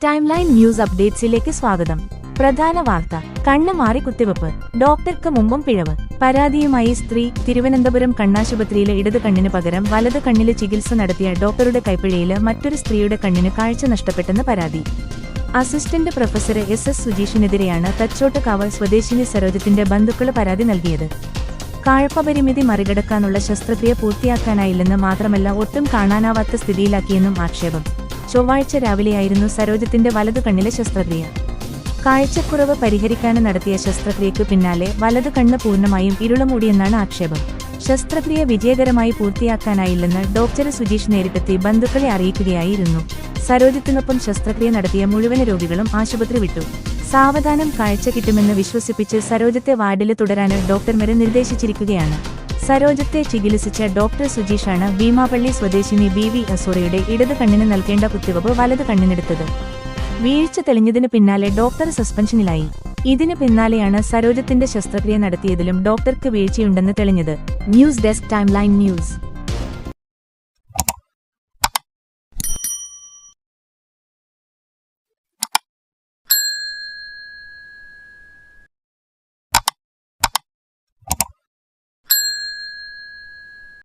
Time line news അപ്ഡേറ്റ്സിലേക്ക് സ്വാഗതം. പ്രധാന വാർത്ത: കണ്ണ് മാറി കുത്തിവെപ്പ്, ഡോക്ടർക്ക് മുമ്പും പിഴവ്. പരാതിയുമായി സ്ത്രീ. തിരുവനന്തപുരം കണ്ണാശുപത്രിയിലെ ഇടത് കണ്ണിന് പകരം വലത് കണ്ണില് ചികിത്സ നടത്തിയ ഡോക്ടറുടെ കൈപ്പിഴയില് മറ്റൊരു സ്ത്രീയുടെ കണ്ണിന് കാഴ്ച നഷ്ടപ്പെട്ടെന്ന് പരാതി. അസിസ്റ്റന്റ് പ്രൊഫസർ എസ് സുജീഷിനെതിരെയാണ് തച്ചോട്ടുകാവ് സ്വദേശിനി സരോജത്തിന്റെ ബന്ധുക്കള് പരാതി നൽകിയത്. കാഴ്ചപരിമിതി മറികടക്കാനുള്ള ശസ്ത്രക്രിയ പൂർത്തിയാക്കാനായില്ലെന്ന് മാത്രമല്ല ഒട്ടും കാണാനാവാത്ത സ്ഥിതിയിലാക്കിയെന്നും ആക്ഷേപം. ചൊവ്വാഴ്ച രാവിലെയായിരുന്നു സരോജത്തിന്റെ വലതു കണ്ണിലെ ശസ്ത്രക്രിയ. കാഴ്ചക്കുറവ് പരിഹരിക്കാൻ നടത്തിയ ശസ്ത്രക്രിയയ്ക്കു പിന്നാലെ വലതു കണ്ണ് പൂർണ്ണമായും ഇരുളമൂടിയെന്നാണ് ആക്ഷേപം. ശസ്ത്രക്രിയ വിജയകരമായി പൂർത്തിയാക്കാനായില്ലെന്ന് ഡോക്ടർ സുജീഷ് നേരിട്ടെത്തി ബന്ധുക്കളെ അറിയിക്കുകയായിരുന്നു. സരോജത്തിനൊപ്പം ശസ്ത്രക്രിയ നടത്തിയ മുഴുവൻ രോഗികളും ആശുപത്രി വിട്ടു. സാവധാനം കാഴ്ച കിട്ടുമെന്ന് വിശ്വസിപ്പിച്ച് സരോജത്തെ വാർഡില് തുടരാന് ഡോക്ടർമാരെ നിർദ്ദേശിച്ചിരിക്കുകയാണ്. സരോജത്തെ ചികിത്സിച്ച ഡോക്ടർ സുജീഷാണ് ഭീമാപള്ളി സ്വദേശിനി ബി അസൂറയുടെ ഇടത് കണ്ണിന് നൽകേണ്ട കുത്തിവെപ്പ് വലത് കണ്ണിനെടുത്തത്. വീഴ്ച തെളിഞ്ഞതിന് പിന്നാലെ ഡോക്ടർ സസ്പെൻഷനിലായി. ഇതിന് പിന്നാലെയാണ് സരോജത്തിന്റെ ശസ്ത്രക്രിയ നടത്തിയതിലും ഡോക്ടർക്ക് വീഴ്ചയുണ്ടെന്ന് തെളിഞ്ഞത്. News desk, time line news.